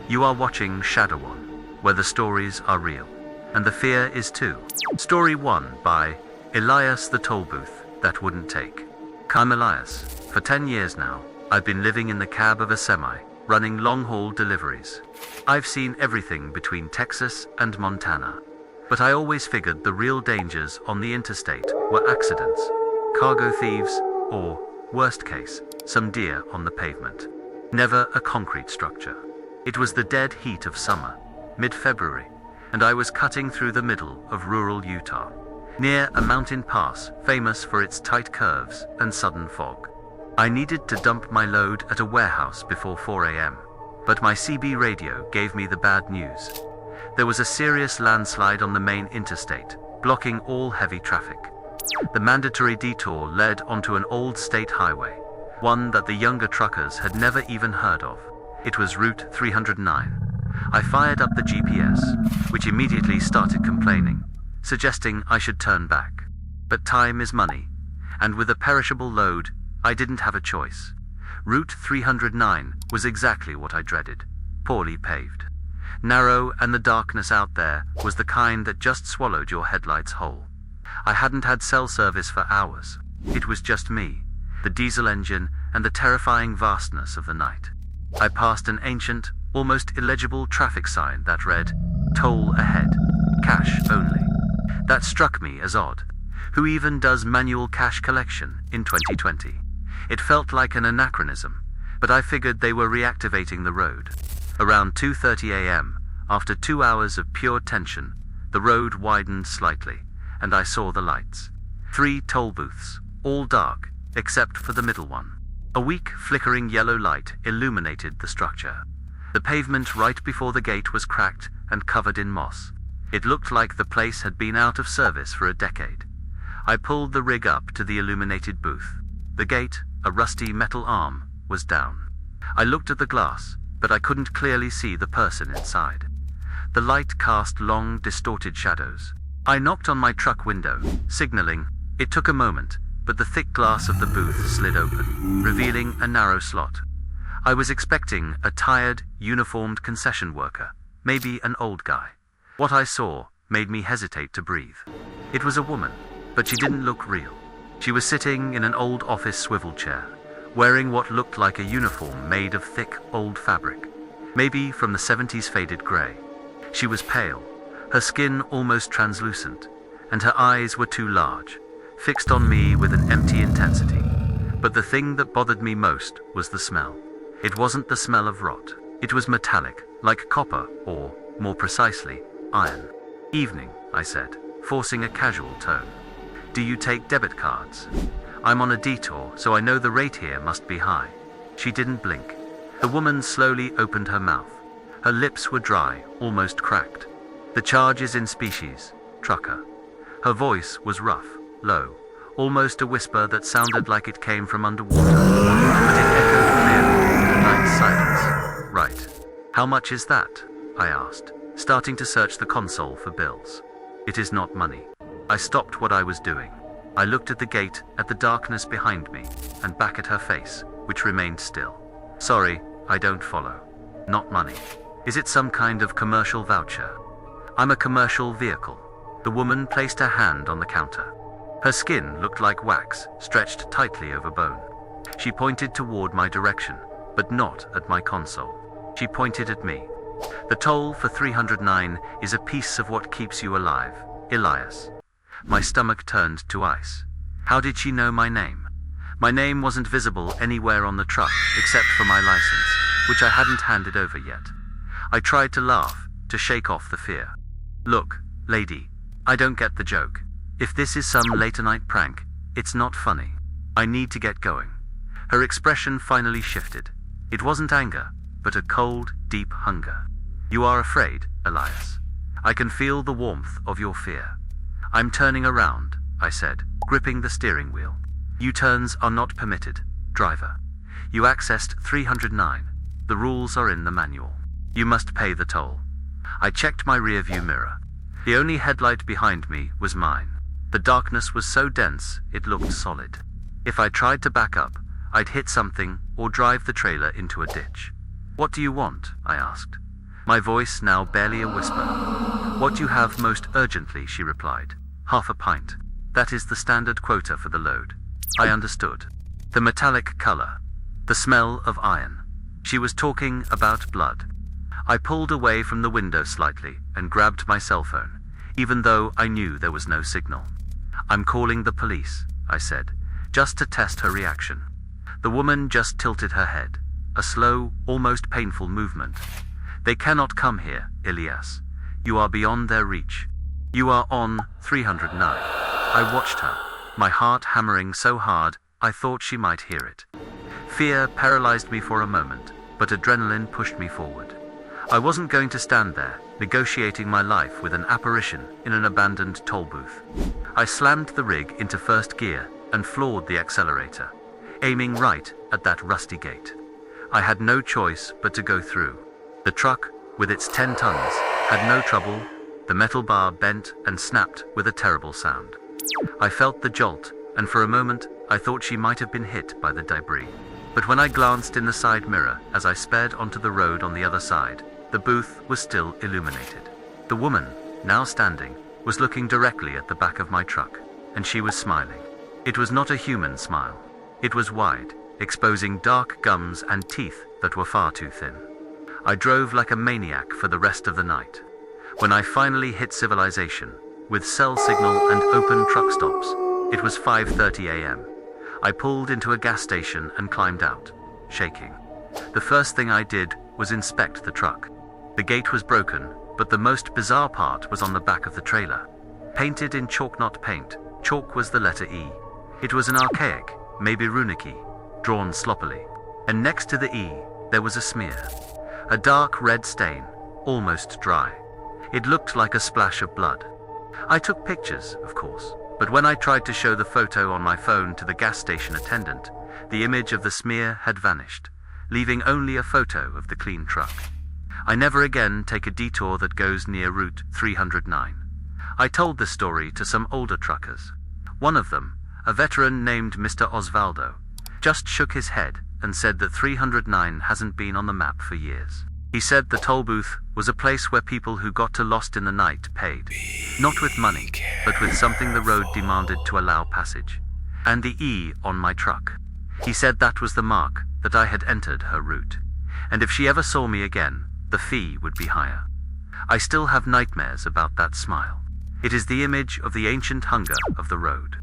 You are watching Shadow On, where the stories are real, and the fear is too. Story 1 by Elias the Toll Booth That Wouldn't Take. I'm Elias. For 10 years now, I've been living in the cab of a semi, running long-haul deliveries. I've seen everything between Texas and Montana. But I always figured the real dangers on the interstate were accidents, cargo thieves, or, worst case, some deer on the pavement. Never a concrete structure. It was the dead heat of summer, mid-February, and I was cutting through the middle of rural Utah, near a mountain pass famous for its tight curves and sudden fog. I needed to dump my load at a warehouse before 4 a.m., but my CB radio gave me the bad news. There was a serious landslide on the main interstate, blocking all heavy traffic. The mandatory detour led onto an old state highway, one that the younger truckers had never even heard of. It was Route 309. I fired up the GPS, which immediately started complaining, suggesting I should turn back. But time is money, and with a perishable load, I didn't have a choice. Route 309 was exactly what I dreaded, poorly paved. Narrow, and the darkness out there was the kind that just swallowed your headlights whole. I hadn't had cell service for hours. It was just me, the diesel engine, and the terrifying vastness of the night. I passed an ancient, almost illegible traffic sign that read, "Toll ahead, cash only." That struck me as odd. Who even does manual cash collection in 2020? It felt like an anachronism, but I figured they were reactivating the road. Around 2:30 a.m., after 2 hours of pure tension, the road widened slightly, and I saw the lights. 3 toll booths, all dark, except for the middle one. A weak, flickering yellow light illuminated the structure. The pavement right before the gate was cracked and covered in moss. It looked like the place had been out of service for a decade. I pulled the rig up to the illuminated booth. The gate, a rusty metal arm, was down. I looked at the glass, but I couldn't clearly see the person inside. The light cast long, distorted shadows. I knocked on my truck window, signaling. It took a moment, but the thick glass of the booth slid open, revealing a narrow slot. I was expecting a tired, uniformed concession worker, maybe an old guy. What I saw made me hesitate to breathe. It was a woman, but she didn't look real. She was sitting in an old office swivel chair, wearing what looked like a uniform made of thick, old fabric, maybe from the 70s faded grey. She was pale, her skin almost translucent, and her eyes were too large, fixed on me with an empty intensity. But the thing that bothered me most was the smell. It wasn't the smell of rot. It was metallic, like copper, or, more precisely, iron. "Evening," I said, forcing a casual tone. "Do you take debit cards? I'm on a detour, so I know the rate here must be high." She didn't blink. The woman slowly opened her mouth. Her lips were dry, almost cracked. "The charge is in species, trucker." Her voice was rough, low, almost a whisper that sounded like it came from underwater, but it echoed clearly in the night's silence. "Right. How much is that?" I asked, starting to search the console for bills. "It is not money." I stopped what I was doing. I looked at the gate, at the darkness behind me, and back at her face, which remained still. "Sorry, I don't follow. Not money. Is it some kind of commercial voucher?" "I'm a commercial vehicle." The woman placed her hand on the counter. Her skin looked like wax, stretched tightly over bone. She pointed toward my direction, but not at my console. She pointed at me. "The toll for 309 is a piece of what keeps you alive, Elias." My stomach turned to ice. How did she know my name? My name wasn't visible anywhere on the truck, except for my license, which I hadn't handed over yet. I tried to laugh, to shake off the fear. "Look, lady, I don't get the joke. If this is some later-night prank, it's not funny. I need to get going." Her expression finally shifted. It wasn't anger, but a cold, deep hunger. "You are afraid, Elias. I can feel the warmth of your fear." "I'm turning around," I said, gripping the steering wheel. "U-turns are not permitted, driver. You accessed 309. The rules are in the manual. You must pay the toll." I checked my rearview mirror. The only headlight behind me was mine. The darkness was so dense, it looked solid. If I tried to back up, I'd hit something or drive the trailer into a ditch. "What do you want?" I asked. my voice now barely a whisper. "What you have most urgently," she replied. "Half a pint. That is the standard quota for the load." I understood. The metallic color. The smell of iron. She was talking about blood. I pulled away from the window slightly and grabbed my cell phone, even though I knew there was no signal. "I'm calling the police," I said, just to test her reaction. The woman just tilted her head, a slow, almost painful movement. "They cannot come here, Elias. You are beyond their reach. You are on 309. I watched her, my heart hammering so hard I thought she might hear it. Fear paralyzed me for a moment, but adrenaline pushed me forward. I wasn't going to stand there, negotiating my life with an apparition in an abandoned toll booth. I slammed the rig into first gear and floored the accelerator, aiming right at that rusty gate. I had no choice but to go through. The truck, with its 10 tons, had no trouble. The metal bar bent and snapped with a terrible sound. I felt the jolt, and for a moment I thought she might have been hit by the debris. But when I glanced in the side mirror as I sped onto the road on the other side, the booth was still illuminated. The woman, now standing, was looking directly at the back of my truck, and she was smiling. It was not a human smile. It was wide, exposing dark gums and teeth that were far too thin. I drove like a maniac for the rest of the night. When I finally hit civilization, with cell signal and open truck stops, it was 5:30 a.m. I pulled into a gas station and climbed out, shaking. The first thing I did was inspect the truck. The gate was broken, but the most bizarre part was on the back of the trailer. Painted in chalk-knot paint, chalk was the letter E. It was an archaic, maybe runic E, drawn sloppily. And next to the E, there was a smear. A dark red stain, almost dry. It looked like a splash of blood. I took pictures, of course, but when I tried to show the photo on my phone to the gas station attendant, the image of the smear had vanished, leaving only a photo of the clean truck. I never again take a detour that goes near Route 309. I told this story to some older truckers. One of them, a veteran named Mr. Osvaldo, just shook his head and said that 309 hasn't been on the map for years. He said the toll booth was a place where people who got too lost in the night paid, not with money, but with something the road demanded to allow passage. And the E on my truck. He said that was the mark that I had entered her route, and if she ever saw me again, the fee would be higher. I still have nightmares about that smile. It is the image of the ancient hunger of the road.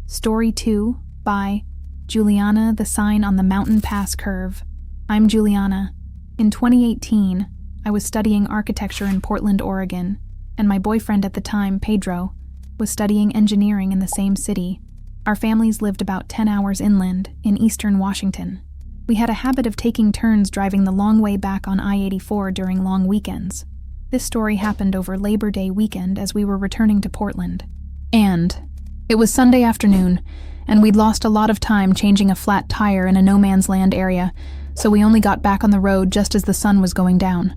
Story 2 by Juliana, the Sign on the Mountain Pass Curve. I'm Juliana. In 2018, I was studying architecture in Portland, Oregon, and my boyfriend at the time, Pedro, was studying engineering in the same city. Our families lived about 10 hours inland, in eastern Washington. We had a habit of taking turns driving the long way back on I-84 during long weekends. This story happened over Labor Day weekend as we were returning to Portland. And it was Sunday afternoon, and we'd lost a lot of time changing a flat tire in a no-man's-land area, so we only got back on the road just as the sun was going down.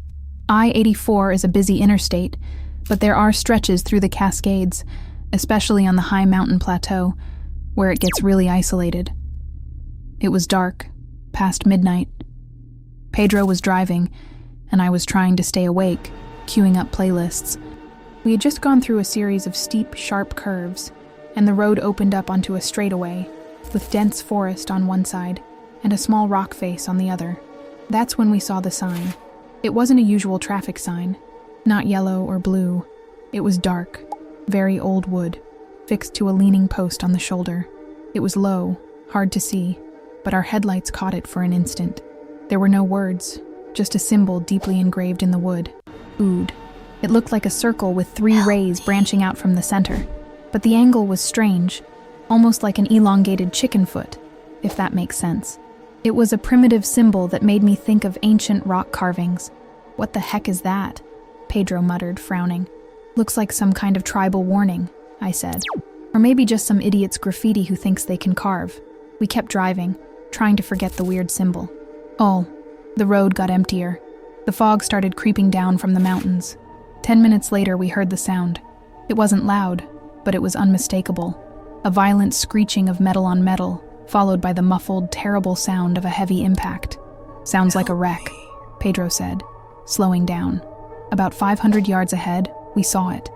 I-84 is a busy interstate, but there are stretches through the Cascades, especially on the high mountain plateau, where it gets really isolated. It was dark, past midnight. Pedro was driving, and I was trying to stay awake, queuing up playlists. We had just gone through a series of steep, sharp curves, and the road opened up onto a straightaway, with dense forest on one side and a small rock face on the other. That's when we saw the sign. It wasn't a usual traffic sign, not yellow or blue. It was dark, very old wood, fixed to a leaning post on the shoulder. It was low, hard to see, but our headlights caught it for an instant. There were no words, just a symbol deeply engraved in the wood. Ood. It looked like a circle with 3 rays branching out from the center. But the angle was strange, almost like an elongated chicken foot, if that makes sense. It was a primitive symbol that made me think of ancient rock carvings. "What the heck is that?" Pedro muttered, frowning. "Looks like some kind of tribal warning," I said. "Or maybe just some idiot's graffiti who thinks they can carve." We kept driving, trying to forget the weird symbol. Oh, the road got emptier. The fog started creeping down from the mountains. 10 minutes later, we heard the sound. It wasn't loud, but it was unmistakable. A violent screeching of metal on metal, followed by the muffled, terrible sound of a heavy impact. "Sounds like a wreck," Pedro said. slowing down. About 500 yards ahead, we saw it.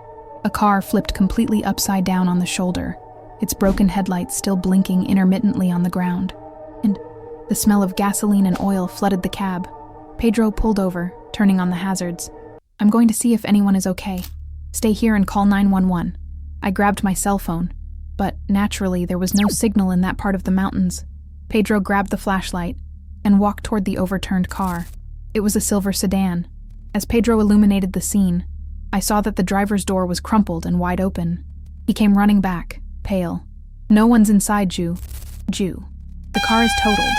A car flipped completely upside down on the shoulder, its broken headlights still blinking intermittently on the ground. And the smell of gasoline and oil flooded the cab. Pedro pulled over, turning on the hazards. "I'm going to see if anyone is okay. Stay here and call 911. I grabbed my cell phone, but naturally there was no signal in that part of the mountains. Pedro grabbed the flashlight and walked toward the overturned car. It was a silver sedan. As Pedro illuminated the scene, I saw that the driver's door was crumpled and wide open. He came running back, pale. "No one's inside, Ju. The car is totaled,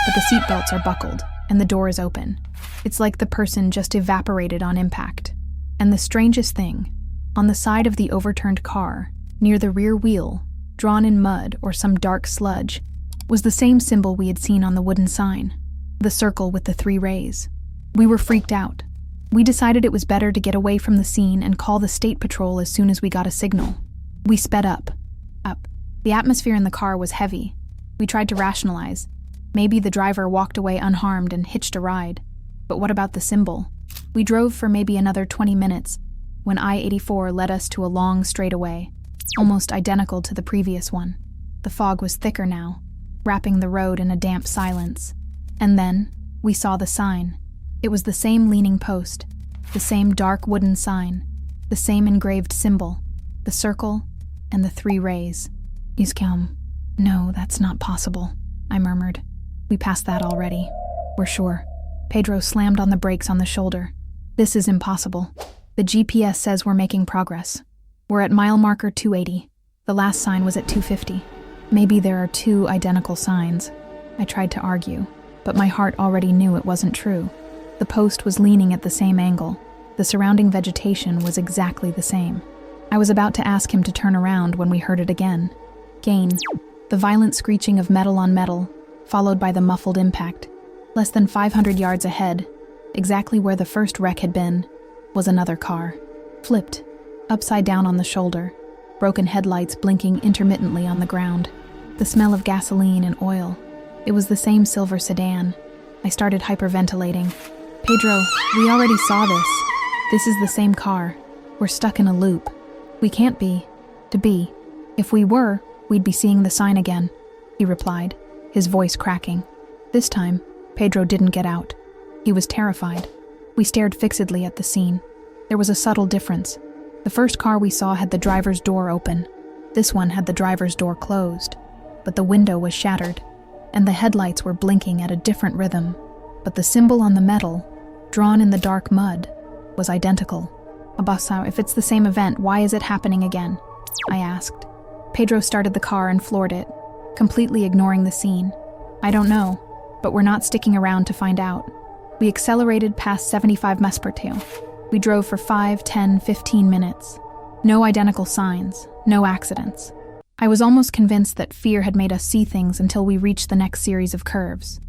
but the seatbelts are buckled, and the door is open. It's like the person just evaporated on impact. And the strangest thing, on the side of the overturned car, near the rear wheel, drawn in mud or some dark sludge, was the same symbol we had seen on the wooden sign, the circle with the 3 rays. We were freaked out. We decided it was better to get away from the scene and call the state patrol as soon as we got a signal. We sped up. The atmosphere in the car was heavy. We tried to rationalize. Maybe the driver walked away unharmed and hitched a ride. But what about the symbol? We drove for maybe another 20 minutes when I-84 led us to a long straightaway, almost identical to the previous one. The fog was thicker now, wrapping the road in a damp silence. And then we saw the sign. It was the same leaning post, the same dark wooden sign, the same engraved symbol, the circle and the 3 rays. "Iscalm. No, that's not possible," I murmured. "We passed that already. We're sure." Pedro slammed on the brakes on the shoulder. "This is impossible. The GPS says we're making progress. We're at mile marker 280. The last sign was at 250. Maybe there are 2 identical signs." I tried to argue, but my heart already knew it wasn't true. The post was leaning at the same angle. The surrounding vegetation was exactly the same. I was about to ask him to turn around when we heard it again. Gain. The violent screeching of metal on metal, followed by the muffled impact. Less than 500 yards ahead, exactly where the first wreck had been, was another car. Flipped, upside down on the shoulder, broken headlights blinking intermittently on the ground. The smell of gasoline and oil. It was the same silver sedan. I started hyperventilating. "Pedro, we already saw this. This is the same car. We're stuck in a loop. We can't be. If we were, we'd be seeing the sign again," he replied, his voice cracking. This time, Pedro didn't get out. He was terrified. We stared fixedly at the scene. There was a subtle difference. The first car we saw had the driver's door open. This one had the driver's door closed, but the window was shattered, and the headlights were blinking at a different rhythm. But the symbol on the metal, drawn in the dark mud, was identical. "Abasa, if it's the same event, why is it happening again?" I asked. Pedro started the car and floored it, completely ignoring the scene. "I don't know, but we're not sticking around to find out." We accelerated past 75 miles per hour. We drove for 5, 10, 15 minutes. No identical signs, no accidents. I was almost convinced that fear had made us see things until we reached the next series of curves.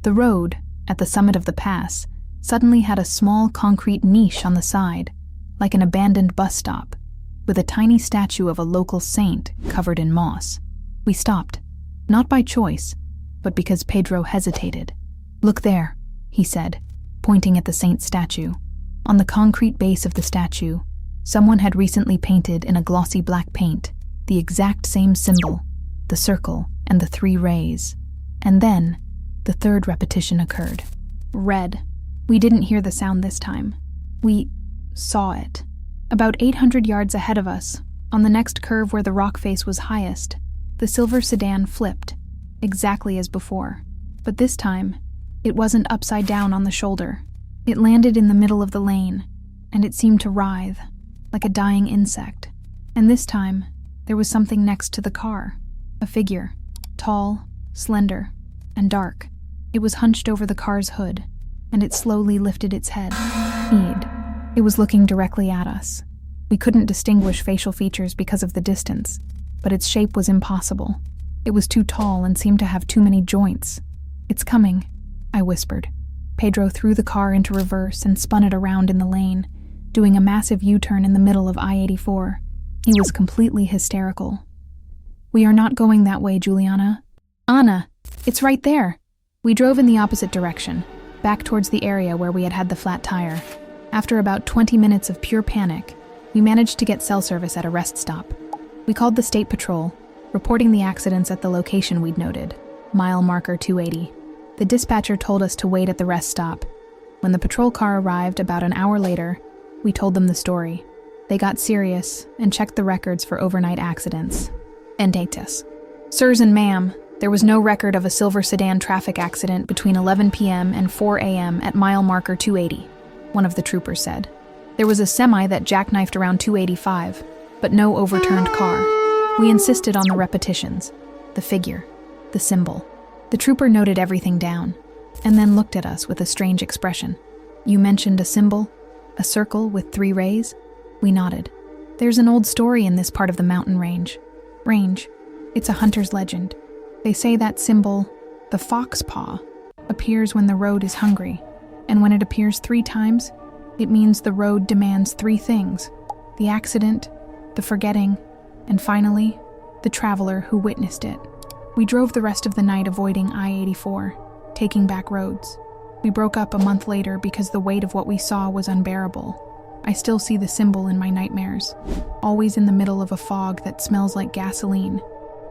The road, at the summit of the pass, suddenly had a small concrete niche on the side, like an abandoned bus stop, with a tiny statue of a local saint covered in moss. We stopped, not by choice, but because Pedro hesitated. "Look there," he said, pointing at the saint statue. On the concrete base of the statue, someone had recently painted in a glossy black paint the exact same symbol, the circle and the 3 rays. And then, the third repetition occurred. Red. We didn't hear the sound this time. We saw it. About 800 yards ahead of us, on the next curve where the rock face was highest, the silver sedan flipped, exactly as before. But this time, it wasn't upside down on the shoulder. It landed in the middle of the lane, and it seemed to writhe, like a dying insect. And this time, there was something next to the car. A figure, tall, slender, and dark. It was hunched over the car's hood, and it slowly lifted its head. It was looking directly at us. We couldn't distinguish facial features because of the distance, but its shape was impossible. It was too tall and seemed to have too many joints. "It's coming," I whispered. Pedro threw the car into reverse and spun it around in the lane, doing a massive U-turn in the middle of I-84. He was completely hysterical. "We are not going that way, Juliana." "Anna, it's right there." We drove in the opposite direction, back towards the area where we had had the flat tire. After about 20 minutes of pure panic, we managed to get cell service at a rest stop. We called the state patrol, reporting the accidents at the location we'd noted, mile marker 280. The dispatcher told us to wait at the rest stop. When the patrol car arrived about an hour later, we told them the story. They got serious and checked the records for overnight accidents. Entatus. Sirs and ma'am, there was no record of a silver sedan traffic accident between 11 p.m. and 4 a.m. at mile marker 280, one of the troopers said. There was a semi that jackknifed around 285, but no overturned car. We insisted on the repetitions, the figure, the symbol. The trooper noted everything down, and then looked at us with a strange expression. You mentioned a symbol, a circle with 3 rays? We nodded. There's an old story in this part of the mountain range. It's a hunter's legend. They say that symbol, the fox paw, appears when the road is hungry, and when it appears 3 times, it means the road demands 3 things: the accident, the forgetting, and finally, the traveler who witnessed it. We drove the rest of the night avoiding I-84, taking back roads. We broke up a month later because the weight of what we saw was unbearable. I still see the symbol in my nightmares, always in the middle of a fog that smells like gasoline.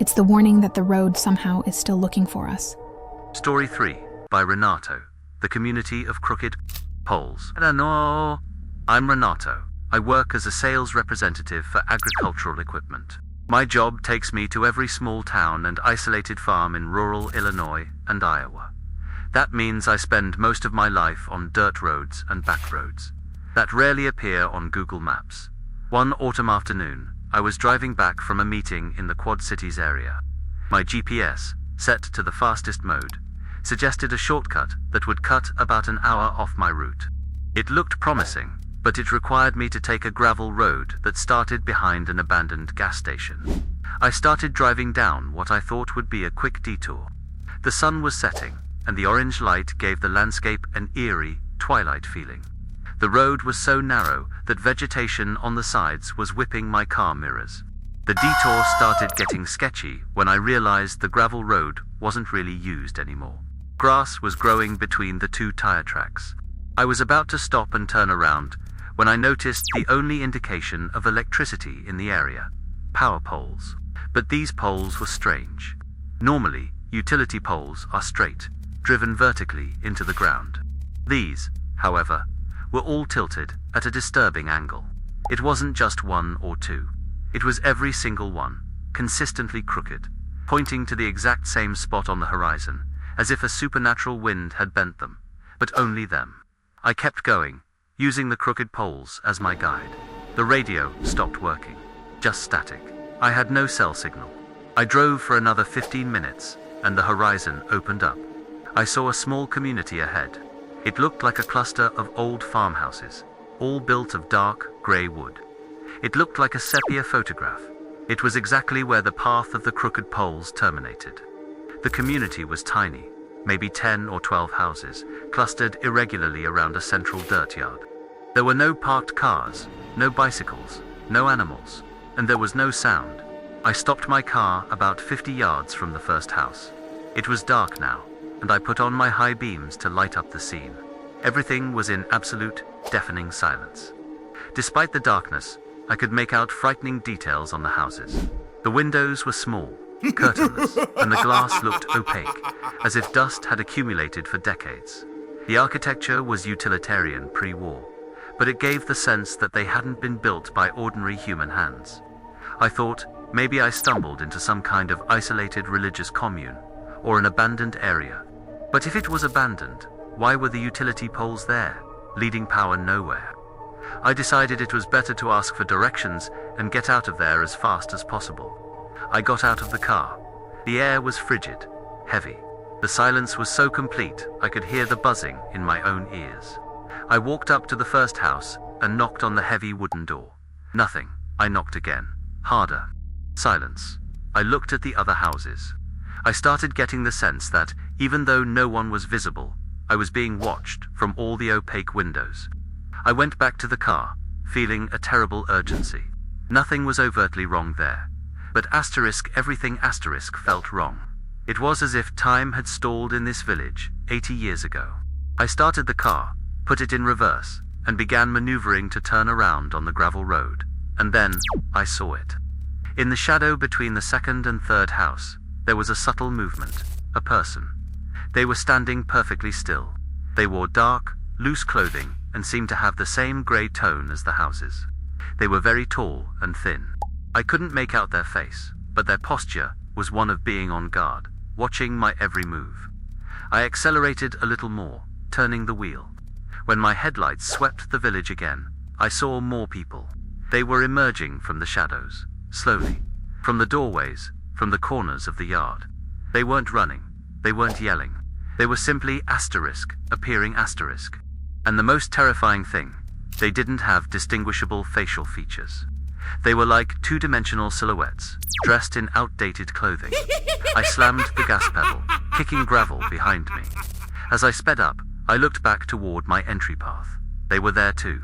It's the warning that the road somehow is still looking for us. Story 3 by Renato, The Community of Crooked Poles. Hello, I'm Renato. I work as a sales representative for agricultural equipment. My job takes me to every small town and isolated farm in rural Illinois and Iowa. That means I spend most of my life on dirt roads and back roads that rarely appear on Google Maps. One autumn afternoon, I was driving back from a meeting in the Quad Cities area. My GPS, set to the fastest mode, suggested a shortcut that would cut about an hour off my route. It looked promising, but it required me to take a gravel road that started behind an abandoned gas station. I started driving down what I thought would be a quick detour. The sun was setting, and the orange light gave the landscape an eerie, twilight feeling. The road was so narrow that vegetation on the sides was whipping my car mirrors. The detour started getting sketchy when I realized the gravel road wasn't really used anymore. Grass was growing between the 2 tire tracks. I was about to stop and turn around when I noticed the only indication of electricity in the area: power poles. But these poles were strange. Normally, utility poles are straight, driven vertically into the ground. These, however, were all tilted at a disturbing angle. It wasn't just 1 or 2. It was every single one, consistently crooked, pointing to the exact same spot on the horizon, as if a supernatural wind had bent them, but only them. I kept going, using the crooked poles as my guide. The radio stopped working, just static. I had no cell signal. I drove for another 15 minutes, and the horizon opened up. I saw a small community ahead. It looked like a cluster of old farmhouses, all built of dark, grey wood. It looked like a sepia photograph. It was exactly where the path of the crooked poles terminated. The community was tiny, maybe 10 or 12 houses, clustered irregularly around a central dirt yard. There were no parked cars, no bicycles, no animals, and there was no sound. I stopped my car about 50 yards from the first house. It was dark now, and I put on my high beams to light up the scene. Everything was in absolute, deafening silence. Despite the darkness, I could make out frightening details on the houses. The windows were small, curtainless, and the glass looked opaque, as if dust had accumulated for decades. The architecture was utilitarian pre-war, but it gave the sense that they hadn't been built by ordinary human hands. I thought maybe I stumbled into some kind of isolated religious commune, or an abandoned area. But if it was abandoned, why were the utility poles there, leading power nowhere? I decided it was better to ask for directions and get out of there as fast as possible. I got out of the car. The air was frigid, heavy. The silence was so complete I could hear the buzzing in my own ears. I walked up to the first house and knocked on the heavy wooden door. Nothing. I knocked again. Harder. Silence. I looked at the other houses. I started getting the sense that, even though no one was visible, I was being watched from all the opaque windows. I went back to the car, feeling a terrible urgency. Nothing was overtly wrong there, but everything felt wrong. It was as if time had stalled in this village 80 years ago. I started the car, put it in reverse, and began maneuvering to turn around on the gravel road. And then, I saw it. In the shadow between the second and third house, there was a subtle movement, a person. They were standing perfectly still. They wore dark, loose clothing and seemed to have the same grey tone as the houses. They were very tall and thin. I couldn't make out their face, but their posture was one of being on guard, watching my every move. I accelerated a little more, turning the wheel. When my headlights swept the village again, I saw more people. They were emerging from the shadows, slowly, from the doorways, from the corners of the yard. They weren't running, they weren't yelling. They were simply appearing asterisk. And the most terrifying thing, they didn't have distinguishable facial features. They were like two-dimensional silhouettes, dressed in outdated clothing. I slammed the gas pedal, kicking gravel behind me. As I sped up, I looked back toward my entry path. They were there too.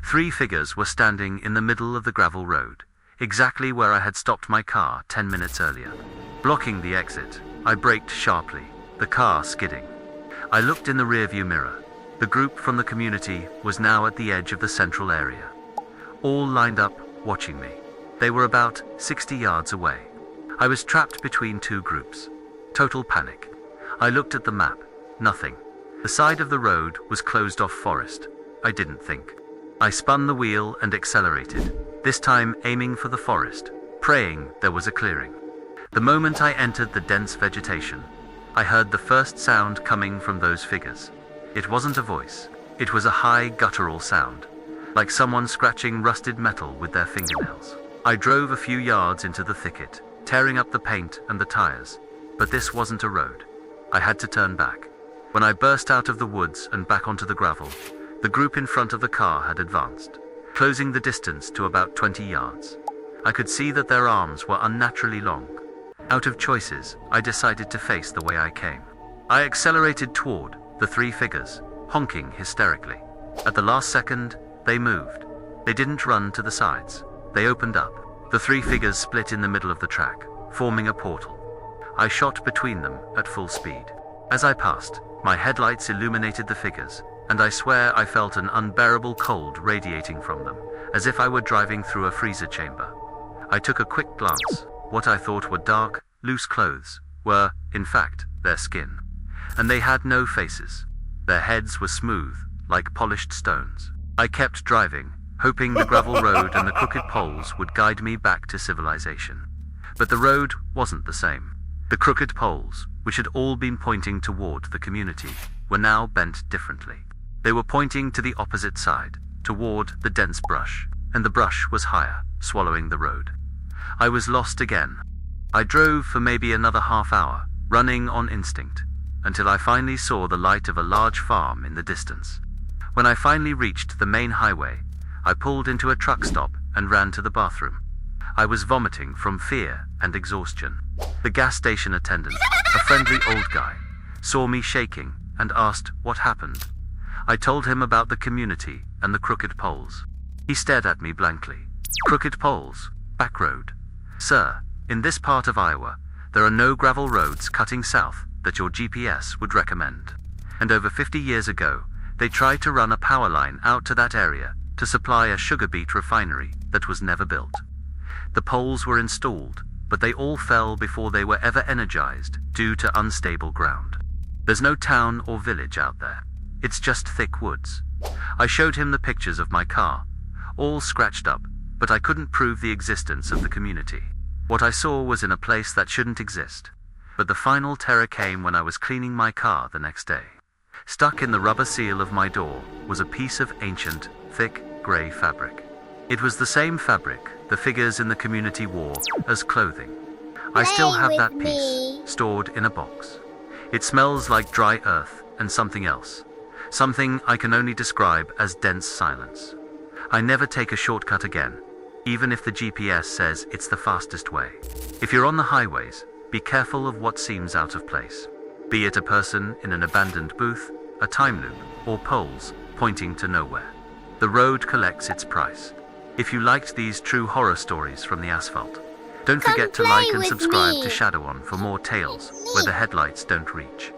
3 figures were standing in the middle of the gravel road, exactly where I had stopped my car 10 minutes earlier. Blocking the exit, I braked sharply, the car skidding. I looked in the rearview mirror. The group from the community was now at the edge of the central area, all lined up, watching me. They were about 60 yards away. I was trapped between 2 groups. Total panic. I looked at the map. Nothing. The side of the road was closed off forest. I didn't think. I spun the wheel and accelerated, this time aiming for the forest, praying there was a clearing. The moment I entered the dense vegetation, I heard the first sound coming from those figures. It wasn't a voice. It was a high guttural sound, like someone scratching rusted metal with their fingernails. I drove a few yards into the thicket, tearing up the paint and the tires, but this wasn't a road. I had to turn back. When I burst out of the woods and back onto the gravel, the group in front of the car had advanced, closing the distance to about 20 yards. I could see that their arms were unnaturally long. Out of choices, I decided to face the way I came. I accelerated toward the 3 figures, honking hysterically. At the last second, they moved. They didn't run to the sides. They opened up. The 3 figures split in the middle of the track, forming a portal. I shot between them at full speed. As I passed, my headlights illuminated the figures, and I swear I felt an unbearable cold radiating from them, as if I were driving through a freezer chamber. I took a quick glance. What I thought were dark, loose clothes were, in fact, their skin. And they had no faces. Their heads were smooth, like polished stones. I kept driving, hoping the gravel road and the crooked poles would guide me back to civilization. But the road wasn't the same. The crooked poles, which had all been pointing toward the community, were now bent differently. They were pointing to the opposite side, toward the dense brush, and the brush was higher, swallowing the road. I was lost again. I drove for maybe another half hour, running on instinct, until I finally saw the light of a large farm in the distance. When I finally reached the main highway, I pulled into a truck stop and ran to the bathroom. I was vomiting from fear and exhaustion. The gas station attendant, a friendly old guy, saw me shaking and asked what happened. I told him about the community and the crooked poles. He stared at me blankly. Crooked poles? Back road? Sir, in this part of Iowa, there are no gravel roads cutting south that your GPS would recommend. And over 50 years ago, they tried to run a power line out to that area to supply a sugar beet refinery that was never built. The poles were installed, but they all fell before they were ever energized due to unstable ground. There's no town or village out there. It's just thick woods. I showed him the pictures of my car, all scratched up, but I couldn't prove the existence of the community. What I saw was in a place that shouldn't exist. But the final terror came when I was cleaning my car the next day. Stuck in the rubber seal of my door was a piece of ancient, thick, grey fabric. It was the same fabric the figures in the community wore as clothing. I still have that piece, stored in a box. It smells like dry earth and something else. Something I can only describe as dense silence. I never take a shortcut again, even if the GPS says it's the fastest way. If you're on the highways, be careful of what seems out of place. Be it a person in an abandoned booth, a time loop, or poles pointing to nowhere. The road collects its price. If you liked these true horror stories from the asphalt, don't forget to like and subscribe to Shadow On for more tales where the headlights don't reach.